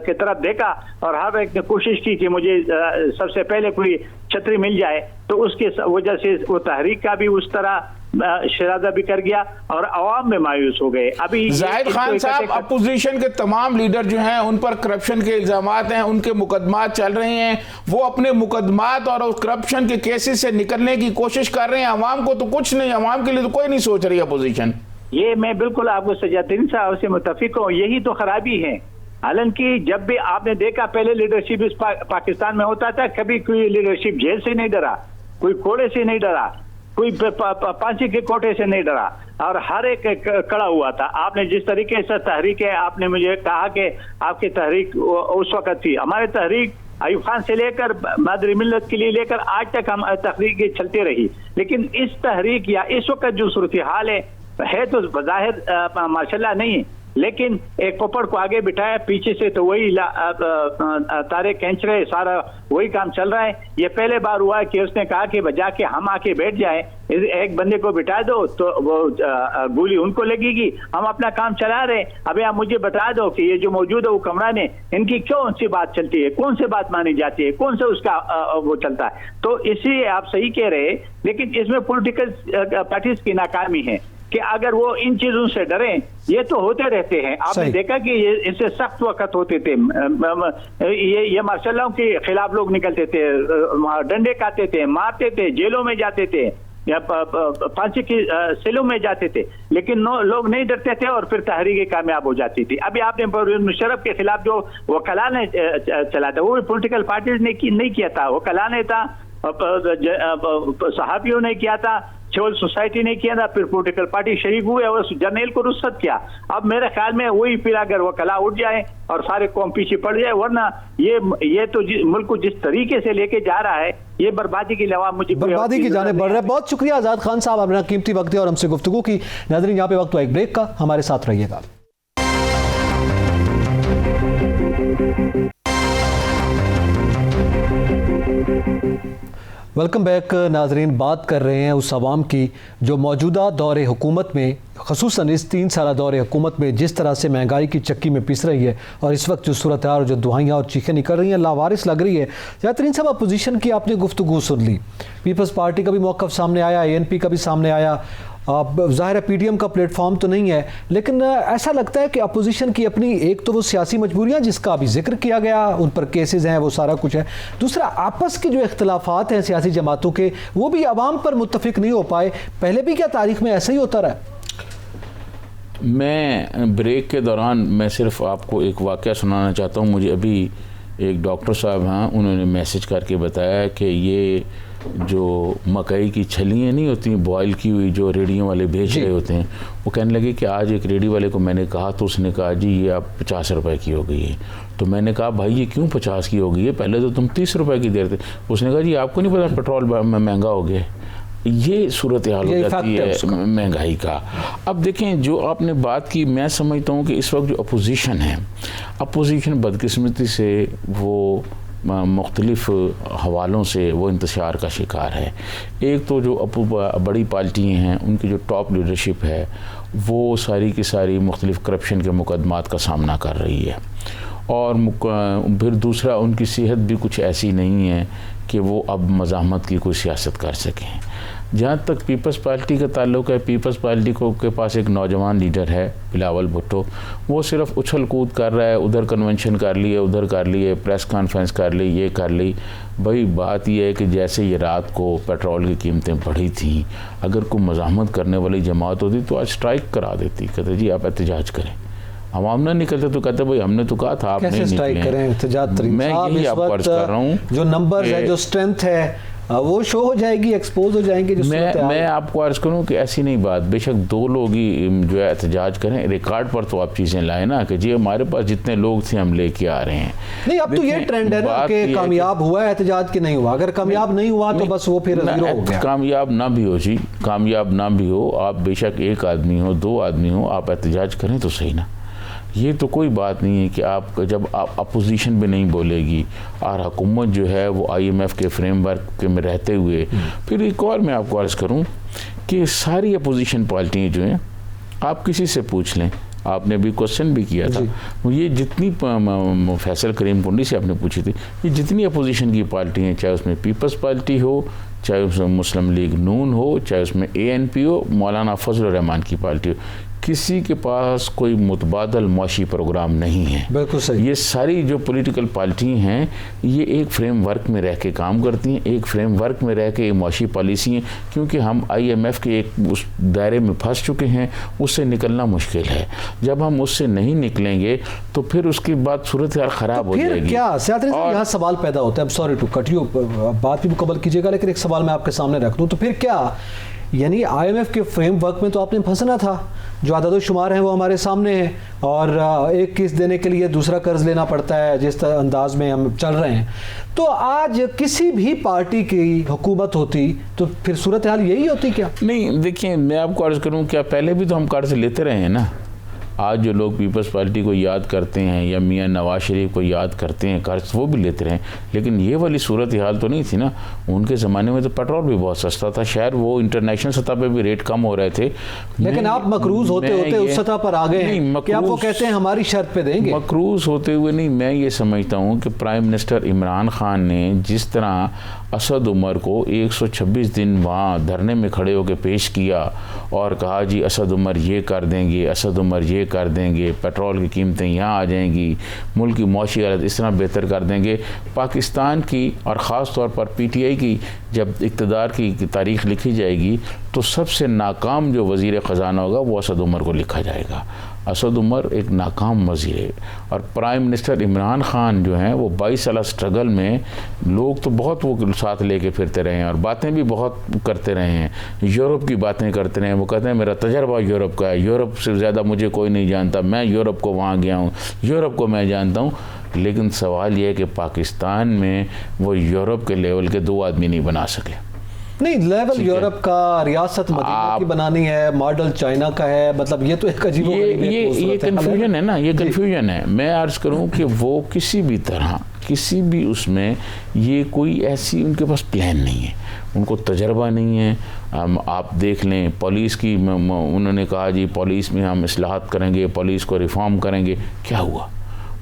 की तरफ देखा और हर एक ने कोशिश की कि मुझे सबसे पहले कोई छतरी मिल जाए, तो उसके वजह से वो तहरीक का भी उस तरह शरादा भी कर गया और अवाम में मायूस हो गए। अभी जाहिद खान साहब, अपोजिशन के तमाम लीडर जो हैं उन पर करप्शन के इल्जामात हैं, उनके मुकदमात चल रहे हैं, वो अपने मुकदमात और करप्शन के केसेस से निकलने की कोशिश कर रहे हैं। अवाम को तो कुछ नहीं, अवाम के लिए तो कोई नहीं सोच रही अपोजिशन। ये मैं बिल्कुल आपको सजातीन साहब से मुत्तफिक हूँ, यही तो खराबी है। हालांकि जब भी आपने देखा पहले लीडरशिप इस पाकिस्तान में होता था, कभी कोई लीडरशिप जेल से नहीं डरा, कोई कोड़े से नहीं डरा, कोई फांसी के कोटे से नहीं डरा, और हर एक खड़ा हुआ था। आपने जिस तरीके से तहरीक है, आपने मुझे कहा कि आपकी तहरीक उस वक्त थी, हमारी तहरीक अयूब खान से लेकर मादरी मिल्लत के लिए लेकर आज तक हम तहरीक चलती रही। लेकिन इस तहरीक या इस वक्त जो सूरत हाल है तो बज़ाहिर माशाल्लाह नहीं, लेकिन एक पपड़ को आगे बिठाया, पीछे से तो वही तारे खींच रहे, सारा वही काम चल रहा है। ये पहले बार हुआ है कि उसने कहा कि बजा के हम आके बैठ जाए, एक बंदे को बिठा दो तो वो गोली उनको लगेगी, हम अपना काम चला रहे। अभी आप मुझे बता दो कि ये जो मौजूद है हुक्मरान है, इनकी कौन सी बात चलती है, कौन सी बात मानी जाती है, कौन सा उसका वो चलता है। तो इसलिए आप सही कह रहे हैं, लेकिन इसमें पॉलिटिकल पार्टीज की नाकामी है। कि अगर वो इन चीजों से डरें, ये तो होते रहते हैं। आपने देखा कि ये इससे सख्त वक्त होते थे, ये मार्शल लॉ के खिलाफ लोग निकलते थे, डंडे खाते थे, मारते थे, जेलों में जाते थे या फांसी की सेलों में जाते थे, लेकिन लोग नहीं डरते थे और फिर तहरीकें कामयाब हो जाती थी। अभी आपने परवेज मुशर्रफ के खिलाफ जो वकला ने चला था, वो भी पॉलिटिकल पार्टीज ने नहीं किया था, वकला ने था, सहाफियों ने किया था, सिविल सोसाइटी ने किया था, फिर पॉलिटिकल पार्टी शरीक हुए और जर्नल को रुखसत किया। अब मेरे ख्याल में वही फिर अगर वकला उठ जाए और सारे कौम पीछे पड़ जाए, वरना ये तो मुल्क को जिस तरीके से लेके जा रहा है, ये बर्बादी की लवा मुझे बर्बादी की जाने बढ़ रहा है। बहुत शुक्रिया आज़ाद खान साहब, अपना कीमती वक्त दिया और हमसे गुफ्तगू की। नाज़रीन, यहाँ पे वक्त हुआ एक ब्रेक का, हमारे साथ रहिएगा। वेलकम बैक नाजरीन। बात कर रहे हैं उस आवाम की जो मौजूदा दौरे हुकूमत में, ख़ुसूसन इस 3 साल दौरे हुकूमत में जिस तरह से महंगाई की चक्की में पिस रही है और इस वक्त जो सूरत हाल और जो दुआइयाँ और चीखें निकल रही हैं, लावारिस लग रही है। ज़्यादातर सब अपोजिशन की आपने गुफ्तगू सुन ली, पीपल्स पार्टी का भी मौक़िफ़ सामने आया, ANP का भी सामने आया। ज़ाहिर है PTM का प्लेटफॉर्म तो नहीं है, लेकिन ऐसा लगता है कि अपोजिशन की अपनी एक तो वो सियासी मजबूरियां जिसका अभी जिक्र किया गया, उन पर केसेस हैं, वो सारा कुछ है। दूसरा, आपस के जो इख्तलाफात हैं सियासी जमातों के, वो भी आवाम पर मुत्तफिक नहीं हो पाए। पहले भी क्या तारीख में ऐसा ही होता रहा? मैं ब्रेक के दौरान मैं सिर्फ आपको एक वाक़या सुनाना चाहता हूँ। मुझे अभी एक डॉक्टर साहब हैं, उन्होंने मैसेज करके बताया कि ये जो मकई की छलियाँ नहीं होती बॉयल की हुई जो रेडियो वाले बेच रहे होते हैं, वो कहने लगे कि आज एक रेडी वाले को मैंने कहा तो उसने कहा जी ये आप 50 रुपए की हो गई है। तो मैंने कहा भाई ये क्यों 50 की हो गई है, पहले तो तुम 30 रुपए की दे रहे थे। उसने कहा जी आपको नहीं पता पेट्रोल महंगा हो गया। ये सूरत हाल हो जाती है महंगाई का। अब देखें, जो आपने बात की, मैं समझता हूँ कि इस वक्त जो अपोजिशन है, अपोजिशन बदकिस्मती से वो मुख्तलिफ हवालों से वो इंतशार का शिकार है। एक तो जो बड़ी पार्टियाँ हैं उनकी जो टॉप लीडरशिप है वो सारी की सारी मुख्तलिफ करप्शन के मुकदमात का सामना कर रही है, और फिर दूसरा उनकी सेहत भी कुछ ऐसी नहीं है कि वो अब मज़ाहमत की कोई सियासत कर सकें। जहाँ तक पीपल्स पार्टी का ताल्लुक़ है, पीपल्स पार्टी के पास एक नौजवान लीडर है बिलावल भुट्टो, वो सिर्फ उछल कूद कर रहा है, उधर कन्वेंशन कर लिए, उधर कर लिए, प्रेस कॉन्फ्रेंस कर ली, ये कर ली। भाई बात यह है कि जैसे ये रात को पेट्रोल की कीमतें बढ़ी थीं, अगर कोई मज़ाहमत करने वाली जमात होती तो आज स्ट्राइक करा देती, कहते जी आप एहतजाज करें। आवाम ना निकलते तो कहते भाई हमने तो कहा था आप नहीं निकले। मैं यही आपको अर्ज कर रहा हूँ, जो नंबर है, जो स्ट्रेंथ है, वो शो हो जाएगी, एक्सपोज हो जाएंगे। मैं आपको अर्ज करूं कि ऐसी नहीं बात, बेशक 2 लोग ही जो है एहतजाज करें, रिकॉर्ड पर तो आप चीज़ें लाएं ना कि जी हमारे पास जितने लोग थे हम लेके आ रहे हैं। नहीं, अब तो ये ट्रेंड है ना कि कामयाब हुआ है एहतजाज कि नहीं हुआ। अगर कामयाब नहीं हुआ तो बस वो फिर ज़ीरो हो गया। कामयाब ना भी हो जी, कामयाब ना भी हो, आप बेशक 1 आदमी हो, 2 आदमी हो, आप एहतजाज करें तो सही ना। ये तो कोई बात नहीं है कि आप जब आप अपोजिशन भी नहीं बोलेगी और हुकूमत जो है वो IMF के फ्रेमवर्क में रहते हुए, फिर एक और मैं आपको अर्ज़ करूं कि सारी अपोजिशन पार्टियां जो हैं, आप किसी से पूछ लें, आपने भी क्वेश्चन भी किया था, ये जितनी फैसल करीम पुंडी से आपने पूछी थी, ये जितनी अपोजिशन की पार्टी हैं, चाहे उसमें पीपल्स पार्टी हो, चाहे उसमें मुस्लिम लीग नून हो, चाहे उसमें ANP हो, मौलाना फजल रहमान की पार्टी हो, किसी के पास कोई मुतबादल मुआशी प्रोग्राम नहीं है। बिल्कुल सही। ये सारी जो पॉलिटिकल पार्टी हैं ये एक फ्रेमवर्क में रह के काम करती हैं, एक फ्रेमवर्क में रह के मुआशी पॉलिसी हैं, क्योंकि हम IMF के एक उस दायरे में फंस चुके हैं, उससे निकलना मुश्किल है। जब हम उससे नहीं निकलेंगे तो फिर उसके बाद सूरत हाल ख़राब हो जाएगी। क्या यहाँ सवाल पैदा होता है, सॉरी टू कट यू, बात भी मुकम्मल कीजिएगा, लेकिन एक सवाल मैं आपके सामने रख दूँ तो फिर क्या, यानी IMF के फ्रेमवर्क में तो आपने फंसना था, जो आदत शुमार हैं वो हमारे सामने हैं, और एक किस्त देने के लिए दूसरा कर्ज लेना पड़ता है जिस अंदाज में हम चल रहे हैं। तो आज किसी भी पार्टी की हुकूमत होती तो फिर सूरत हाल यही होती क्या? नहीं, देखिए मैं आपको अर्ज करूं, क्या पहले भी तो हम कर्ज लेते रहे हैं ना। आज जो लोग पीपल्स पार्टी को याद करते हैं या मियाँ नवाज शरीफ को याद करते हैं, कर्ज वो भी लेते रहे, लेकिन ये वाली सूरत हाल तो नहीं थी ना। उनके ज़माने में तो पेट्रोल भी बहुत सस्ता था, शायद वो इंटरनेशनल सतह पे भी रेट कम हो रहे थे। लेकिन आप मकरूज होते होते उस सतह पर आ गए हैं कि आप वो कहते हैं हमारी शर्त पे देंगे। मकरूज होते हुए नहीं, मैं ये समझता हूँ कि प्राइम मिनिस्टर इमरान खान ने जिस तरह असद उमर को 126 दिन वहाँ धरने में खड़े होकर पेश किया और कहा जी असद उमर ये कर देंगे, असद उमर ये कर देंगे, पेट्रोल की कीमतें यहाँ आ जाएंगी, मुल्क की मौशी हालत इस तरह बेहतर कर देंगे। पाकिस्तान की और ख़ास तौर पर PTI की जब इक़्तिदार की तारीख़ लिखी जाएगी तो सबसे नाकाम जो वज़ीर ख़जाना होगा वो असद उमर को लिखा जाएगा। असद उमर एक नाकाम वज़ीर है और प्राइम मिनिस्टर इमरान खान जो हैं वो 22 साल स्ट्रगल में लोग तो बहुत वो साथ लेके फिरते रहे हैं और बातें भी बहुत करते रहे हैं, यूरोप की बातें करते रहे हैं। वो कहते हैं मेरा तजर्बा यूरोप का है, यूरोप से ज़्यादा मुझे कोई नहीं जानता, मैं यूरोप को वहाँ गया हूँ, यूरोप को मैं जानता हूँ। लेकिन सवाल ये है कि पाकिस्तान में वो यूरोप के लेवल के 2 आदमी नहीं बना सके। नहीं, लेवल यूरोप का, रियासत मदीना की बनानी है, मॉडल चाइना का है, मतलब ये तो एक अजीब ये कन्फ्यूजन है ना, ये कन्फ्यूजन है। मैं अर्ज़ करूं कि वो किसी भी तरह किसी भी उसमें ये कोई ऐसी उनके पास प्लान नहीं है, उनको तजर्बा नहीं है। आप देख लें पुलिस की, उन्होंने कहा जी पुलिस में हम इस्लाहत करेंगे, पुलिस को रिफॉर्म करेंगे, क्या हुआ?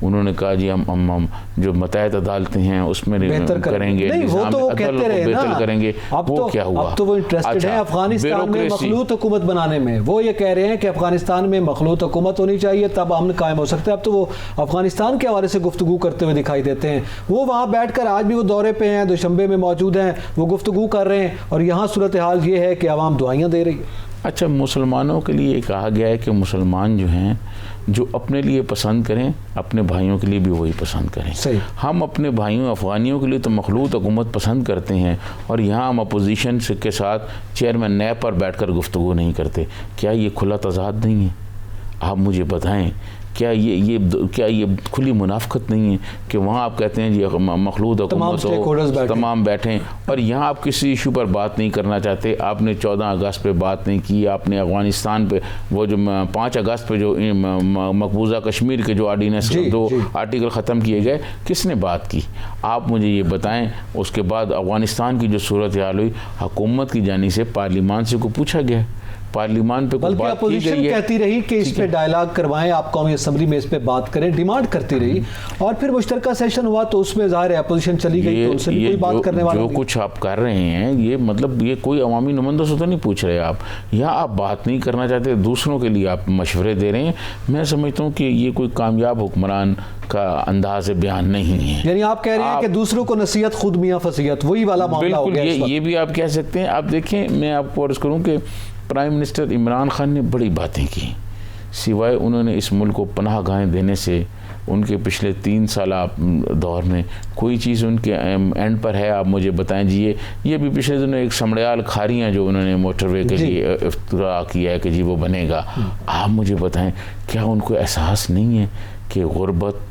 उन्होंने कहा जी हम जो मतहत अदालतें हैं उसमें करेंगे, वो तो कहते रहे ना, करेंगे। वो क्या हुआ? अब तो वो इंटरेस्टेड है अफगानिस्तान में मखलूत हुकूमत बनाने में। वो ये कह रहे हैं कि अफगानिस्तान में मखलूत हुकूमत होनी चाहिए, तब अमन कायम हो सकता है। अब तो वो अफगानिस्तान के हवाले से गुफ्तगू करते हुए दिखाई देते हैं। वो वहाँ बैठ कर, आज भी वो दौरे पे हैं, दुशंबे में मौजूद हैं, वो गुफ्तगू कर रहे हैं और यहाँ सूरत हाल ये है कि आवाम दुआइयाँ दे रही है। अच्छा, मुसलमानों के लिए कहा गया है कि मुसलमान जो हैं जो अपने लिए पसंद करें अपने भाइयों के लिए भी वही पसंद करें। सही। हम अपने भाइयों अफ़गानियों के लिए तो मखलूत हुकूमत पसंद करते हैं और यहाँ हम अपोजिशन के साथ चेयरमैन नैब पर बैठकर गुफ्तगू नहीं करते। क्या ये खुला तज़ाद नहीं है? आप मुझे बताएं, क्या ये खुली मुनाफकत नहीं है कि वहाँ आप कहते हैं जी मखलूद हुकूमत तमाम बैठें और यहाँ आप किसी इशू पर बात नहीं करना चाहते? आपने 14 अगस्त पे बात नहीं की, आपने अफ़गानिस्तान पे वो जो 5 अगस्त पे जो मकबूजा कश्मीर के जो ऑर्डिनेंस 2 आर्टिकल ख़त्म किए गए, किसने बात की? आप मुझे ये बताएं। उसके बाद अफ़गानिस्तान की जो सूरत हाल हुई, हुकूमत की जानी से पार्लियामान से को पूछा गया, पार्लियामान पे बल्कि अपोजिशन कहती रही कि इस पे डायलॉग करवाएं, आप कौमी असम्बली में इस पे बात करें, डिमांड करती रही। और फिर मुश्तरका सेशन हुआ तो उसमें ज़ाहिर है अपोजिशन चली गई, तो उनसे भी कोई बात करने वाला जो कुछ आप कर रहे हैं ये मतलब ये कोई अवामी नुमाइंदों से तो नहीं पूछ रहे आप, या आप बात नहीं करना चाहते, दूसरों के लिए आप मशवरे दे रहे हैं। मैं समझता हूँ कि ये कोई कामयाब हुक्मरान का अंदाज बयान नहीं है। यानी आप कह रहे हैं कि दूसरों को नसीहत खुद मियाँ फसीहत, वही वाला मामला हो गया। ये भी आप कह सकते हैं। आप देखें, मैं आपको अर्ज़ करूँ कि प्राइम मिनिस्टर इमरान खान ने बड़ी बातें की, सिवाय उन्होंने इस मुल्क को पनाह गाहें देने से उनके पिछले 3 साल दौर में कोई चीज़ उनके एंड पर है? आप मुझे बताएं जी। ये भी पिछले दिनों एक समड़याल खारियाँ जो उन्होंने मोटरवे के लिए इफ्तरा किया है कि जी वो बनेगा। आप मुझे बताएं, क्या उनको एहसास नहीं है कि गुर्बत,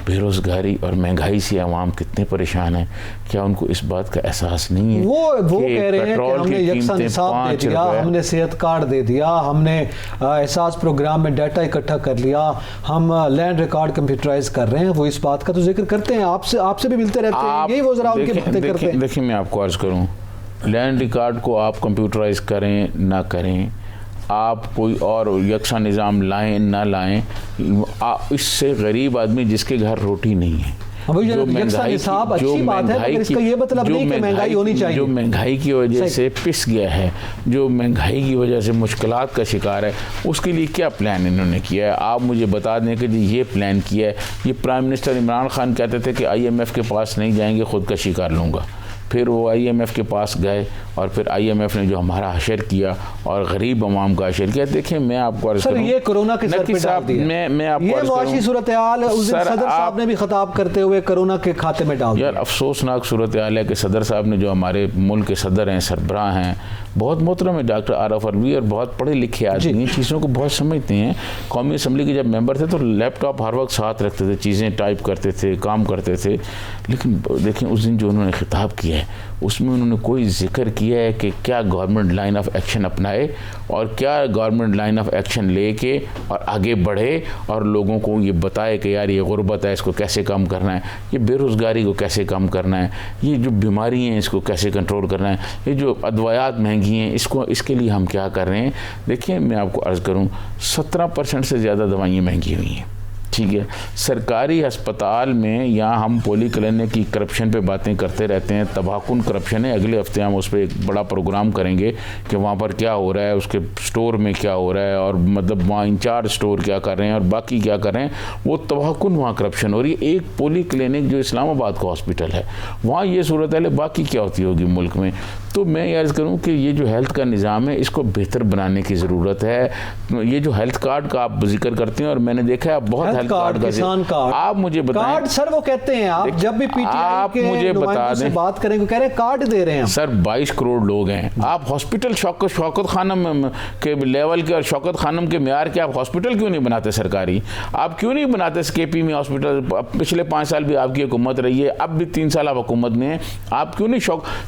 बेरोज़गारी और महंगाई से आवाम कितने परेशान हैं? क्या उनको इस बात का एहसास नहीं है? वो कह रहे हैं कि हमने यकसा निसाब दे दिया, हमने सेहत कार्ड दे दिया, हमने एहसास प्रोग्राम में डाटा इकट्ठा कर लिया, हम लैंड रिकॉर्ड कंप्यूटराइज कर रहे हैं। वो इस बात का तो जिक्र करते हैं, आपसे भी मिलते रहते हैं, यही वो ज़रा उनकी बातें करते हैं। देखिए, मैं आपको अर्ज़ करूँ, लैंड रिकॉर्ड को आप कंप्यूटराइज करें ना करें, आप कोई और यकसा निज़ाम लाएं ना लाएं, इससे गरीब आदमी जिसके घर रोटी नहीं है, जो महंगाई की वजह से पिस गया है, जो महंगाई की वजह से मुश्किलात का शिकार है, उसके लिए क्या प्लान इन्होंने किया है? आप मुझे बता दें कि जी ये प्लान किया है। ये प्राइम मिनिस्टर इमरान खान कहते थे कि IMF के पास नहीं जाएंगे, खुदकशी कर लूँगा। फिर वो IMF के पास गए और फिर IMF ने जो हमारा हशर किया और गरीब अवाम का हशर किया। देखिए, मैं आपको अर्ज़ करूं, ये कोरोना के सर पे डाल दिया। मैं आपको ये मुआशी सूरत हाल उस दिन सदर साहब ने भी खिताब करते हुए कोरोना के खाते में डाल दिया। यार, अफसोसनाक सूरत हाल है कि सदर साहब ने, जो हमारे मुल्क के सदर हैं, सरबराह हैं, बहुत मोहतरम है डॉक्टर आरफ अलवी और बहुत पढ़े लिखे आदमी हैं, चीज़ों को बहुत समझते हैं। कौमी असम्बली के जब मेंबर थे तो लैपटॉप हर वक्त साथ रखते थे, चीज़ें टाइप करते थे, काम करते थे। लेकिन देखें उस दिन जो उन्होंने खिताब किया है उसमें उन्होंने कोई जिक्र किया है कि क्या गवर्नमेंट लाइन ऑफ एक्शन अपनाए और क्या गवर्नमेंट लाइन ऑफ एक्शन लेके और आगे बढ़े और लोगों को ये बताए कि यार ये गुर्बत है, इसको कैसे कम करना है, ये बेरोज़गारी को कैसे कम करना है, ये जो बीमारी हैं इसको कैसे कंट्रोल करना है, ये जो अदवायात महंगी हैं इसके लिए हम क्या कर रहे हैं। देखिए मैं आपको अर्ज़ करूँ 17% से ज़्यादा दवाइयाँ महंगी हुई हैं, ठीक है। सरकारी अस्पताल में यहाँ हम पॉली क्लिनिक की करप्शन पे बातें करते रहते हैं, तबाहकुन करप्शन है। अगले हफ्ते हम उस पर एक बड़ा प्रोग्राम करेंगे कि वहाँ पर क्या हो रहा है, उसके स्टोर में क्या हो रहा है और मतलब वहाँ इंचार्ज स्टोर क्या कर रहे हैं और बाकी क्या कर रहे हैं, वो तबाहकुन वहाँ करप्शन हो रही है। एक पॉली क्लिनिक जो इस्लामाबाद का हॉस्पिटल है वहाँ ये सूरत है, बाकी क्या होती होगी मुल्क में। तो मैं ये अर्ज़ करूँ कि ये जो हेल्थ का निज़ाम है इसको बेहतर बनाने की ज़रूरत है। ये जो हेल्थ कार्ड का आप जिक्र करते हैं और मैंने देखा है आप बहुत हेल्थ कार्ड का किसान कार्ड, आप मुझे बताएं कार्ड सर वो कहते हैं, आप जब भी पीटीआई के मुझे बता दें बात करेंगे कह रहे हैं कार्ड दे रहे हैं सर। 22 करोड़ लोग हैं, आप हॉस्पिटल शौकत खानम के लेवल के और शौकत खानम के म्यार के आप हॉस्पिटल क्यों नहीं बनाते सरकारी? आप क्यों नहीं बनाते केपी में हॉस्पिटल? पिछले 5 साल भी आपकी हुकूमत रही है, अब भी 3 साल आप हुकूमत में हैं, आप क्यों नहीं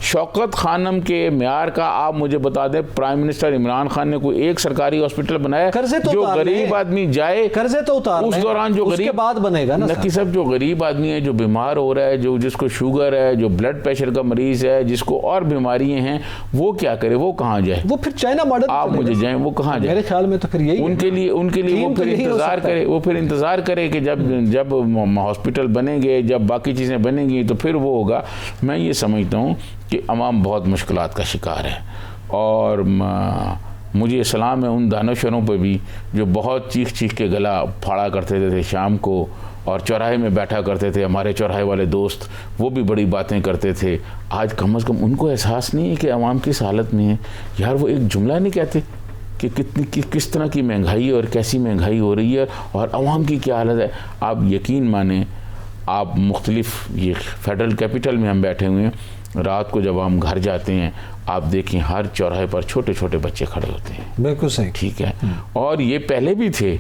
शौकत खानम के म्यार का आप मुझे बता दें। प्राइम मिनिस्टर इमरान खान ने कोई एक सरकारी हॉस्पिटल बनाया जो गरीब आदमी जाए, कर्जे तो उतार उस दौरान जो उसके बाद बनेगा ना नक्की साहब, जो गरीब आदमी है, जो बीमार हो रहा है, जो जिसको शुगर है, जो ब्लड प्रेशर का मरीज है, जिसको और बीमारियां हैं, वो क्या करे, वो कहाँ जाए? वो फिर चाइना मॉडल आप मुझे जाए, वो कहाँ जाए? मेरे ख्याल में तो फिर यही उनके लिए वो फिर इंतजार करे, वो फिर इंतजार करे कि जब हॉस्पिटल बनेंगे, जब बाकी चीज़ें बनेंगी तो फिर वो होगा। मैं ये समझता हूँ कि अवाम बहुत मुश्किलात का शिकार है और मुझे सलाम है उन दानशवरों पर भी जो बहुत चीख के गला फाड़ा करते थे शाम को और चौराहे में बैठा करते थे। हमारे चौराहे वाले दोस्त वो भी बड़ी बातें करते थे। आज कम से कम उनको एहसास नहीं है कि अवाम किस हालत में है। यार वो एक जुमला नहीं कहते कि किस तरह की महंगाई और कैसी महंगाई हो रही है और अवाम की क्या हालत है। आप यकीन माने, आप मुख्तलिफ ये फेडरल कैपिटल में हम बैठे हुए हैं, रात को जब हम घर जाते हैं आप देखें हर चौराहे पर छोटे छोटे बच्चे खड़े होते हैं। बिल्कुल सही, ठीक है। और ये पहले भी थे,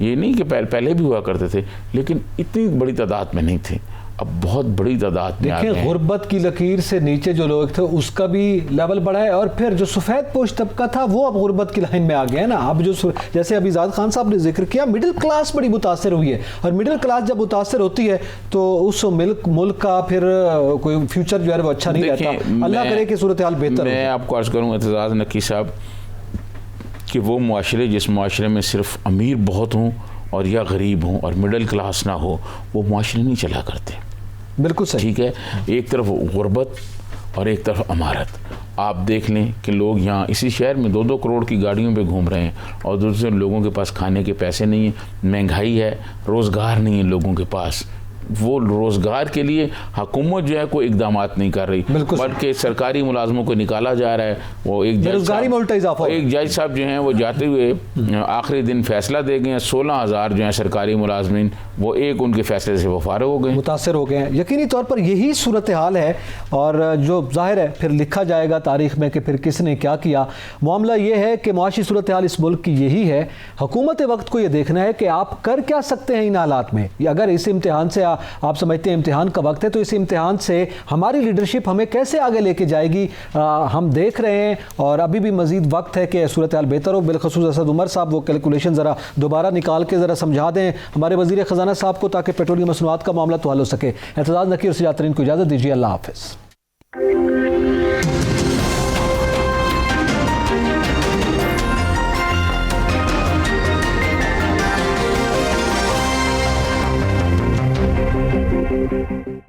ये नहीं कि पहले भी हुआ करते थे, लेकिन इतनी बड़ी तादाद में नहीं थे, अब बहुत बड़ी तादाद में आ गए हैं। गुर्बत की लकीर से नीचे जो लोग थे उसका भी लेवल बढ़ा है और फिर जो सफ़ेद पोश तबका था वो अब गुर्बत की लाइन में आ गया है ना। अब जो जैसे अभी ज़ाद खान साहब ने जिक्र किया, मिडिल क्लास बड़ी मुतासर हुई है और मिडिल क्लास जब मुतासर होती है तो उस मुल्क का फिर कोई फ्यूचर जो है वो अच्छा नहीं रहता। अल्लाह करे कि सूरत हाल बेहतर। मैं आपको अर्ज़ करूँ एतजाज़ नकी साहब कि वो मुआशरे जिस मुआशरे में सिर्फ अमीर बहुत हों और या गरीब हों और मिडिल क्लास ना हो, वो मुआशरे नहीं चला करते। बिल्कुल सही, ठीक है। एक तरफ गुर्बत और एक तरफ अमारत। आप देख लें कि लोग यहाँ इसी शहर में 2-2 करोड़ की गाड़ियों पे घूम रहे हैं और दूसरे लोगों के पास खाने के पैसे नहीं हैं, महंगाई है, रोज़गार नहीं है लोगों के पास। वो रोज़गार के लिए हुकूमत जो है कोई इकदामात नहीं कर रही, बल्कि सरकारी मुलाजमों को निकाला जा रहा है। वो एक जज साहब जो हैं वो जाते हुए आखिरी दिन फैसला दे गए हैं, 16,000 जो हैं सरकारी मुलाजमीन वो एक उनके फैसले से वो फारिग हो गए, मुतासर हो गए हैं। यकीनी तौर पर यही सूरत हाल है और जो जाहिर है फिर लिखा जाएगा तारीख में कि फिर किसने क्या किया। मामला ये है कि मुआशी सूरत हाल इस मुल्क की यही है। हुकूमत वक्त को ये देखना है कि आप कर क्या सकते हैं इन हालात में। अगर इस इम्तिहान से आप समझते हैं इम्तिहान का वक्त है तो इस इम्तिहान से हमारी लीडरशिप हमें कैसे आगे लेके जाएगी, हम देख रहे हैं और अभी भी मजीद वक्त है कि सूरत हाल बेहतर हो। बिलखसूस असद उमर साहब वो कैलकुलेशन ज़रा दोबारा निकाल के ज़रा समझा दें हमारे वज़ीर ख़जाना साहब को, ताकि पेट्रोलियम मसनूआत का मामला तो हल हो सके। एतजाज़ नकीर से जातरीन को इजाज़त दीजिए। अल्लाह हाफ़िज़।